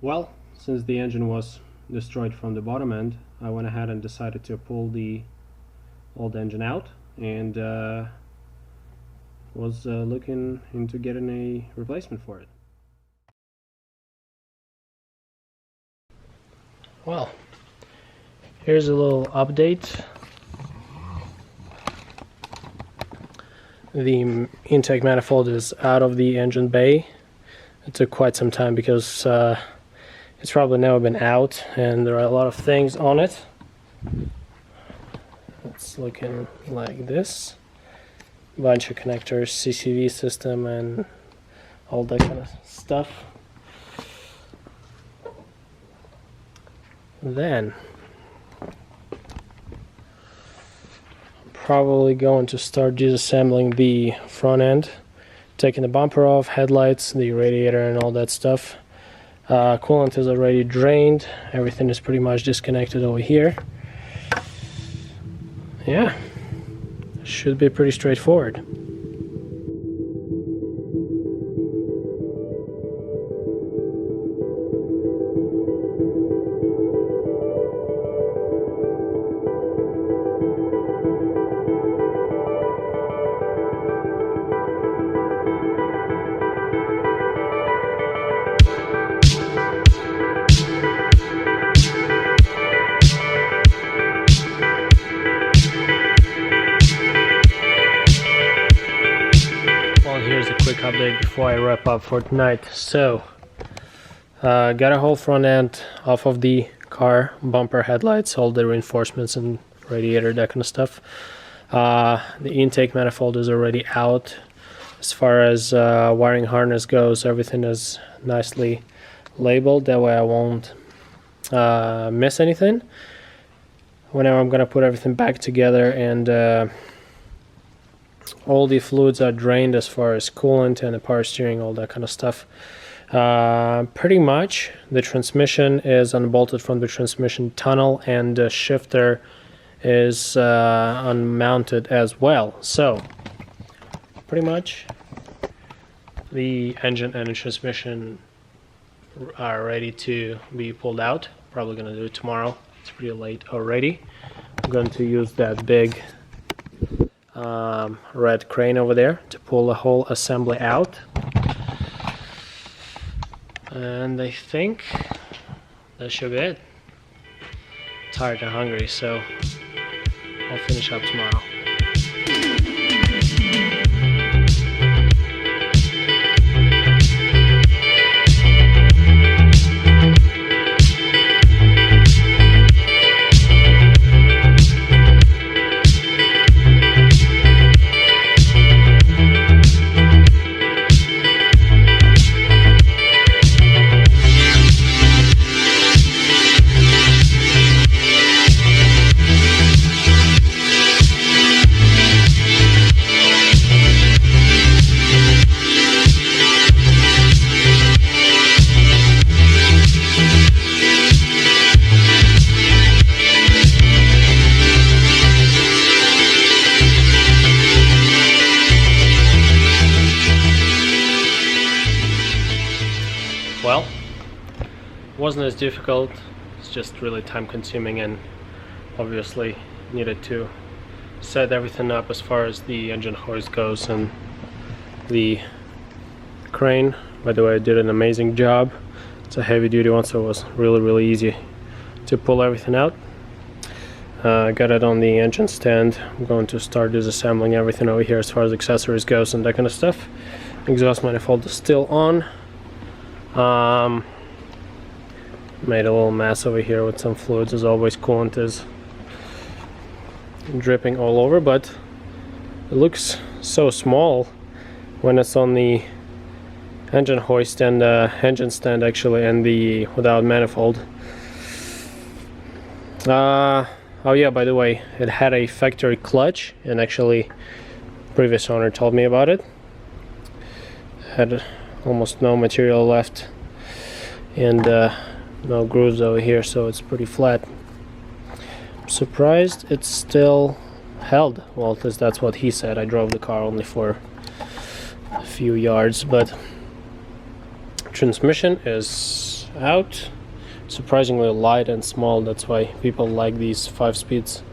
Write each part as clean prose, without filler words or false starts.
Well, since the engine was destroyed from the bottom end, I went ahead and decided to pull the old engine out and was looking into getting a replacement for it. Well, here's a little update. The intake manifold is out of the engine bay. It took quite some time because it's probably never been out and there are a lot of things on it. It's looking like this. Bunch of connectors, CCV system and all that kind of stuff. Then I'm probably going to start disassembling the front end, taking the bumper off, headlights, the radiator and all that stuff. Coolant is already drained, everything is pretty much disconnected over here. Yeah, should be pretty straightforward. Here's a quick update before I wrap up for tonight. So, got a whole front end off of the car, bumper, headlights, all the reinforcements and radiator, that kind of stuff. The intake manifold is already out. As far as wiring harness goes, everything is nicely labeled, that way I won't miss anything whenever I'm gonna put everything back together. And all the fluids are drained as far as coolant and the power steering, all that kind of stuff. Pretty much the transmission is unbolted from the transmission tunnel and the shifter is unmounted as well. So pretty much the engine and the transmission are ready to be pulled out. Probably gonna do it tomorrow. It's pretty late already. I'm going to use that big red crane over there to pull the whole assembly out, and I think that should be it. Tired and hungry, so I'll finish up tomorrow. Well, wasn't as difficult, it's just really time consuming, and obviously needed to set everything up as far as the engine hoist goes and the crane. By the way, I did an amazing job. It's a heavy duty one, so it was really easy to pull everything out. Got it on the engine stand. I'm going to start disassembling everything over here as far as accessories goes and that kind of stuff. Exhaust manifold is still on. Made a little mess over here with some fluids. As always, coolant is dripping all over, but it looks so small when it's on the engine hoist and engine stand actually, and the without manifold. Oh yeah, by the way, it had a factory clutch, and actually previous owner told me about it. Had almost no material left and no grooves over here, so it's pretty flat. I'm surprised it's still held. Well, at least that's what he said. I drove the car only for a few yards, but transmission is out. Surprisingly light and small, that's why people like these 5 speeds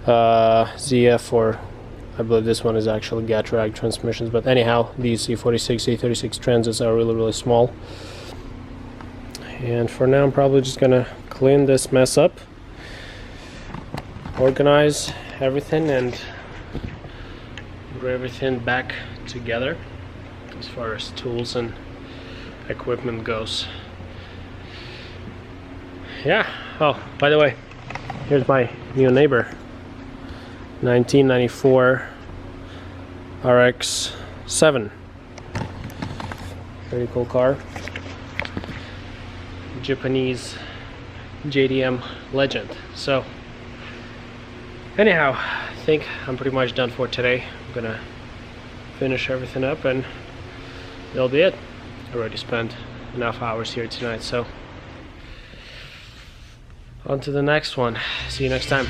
ZF, or I believe this one is actually Gatrag transmissions, but anyhow, these E46, E36 transits are really small. And for now I'm probably just gonna clean this mess up, organize everything, and put everything back together as far as tools and equipment goes. Yeah. Oh, by the way, here's my new neighbor, 1994 RX-7. Pretty cool car. Japanese JDM legend. So anyhow, I think I'm pretty much done for today. I'm gonna finish everything up and that'll be it. I already spent enough hours here tonight, so on to the next one. See you next time.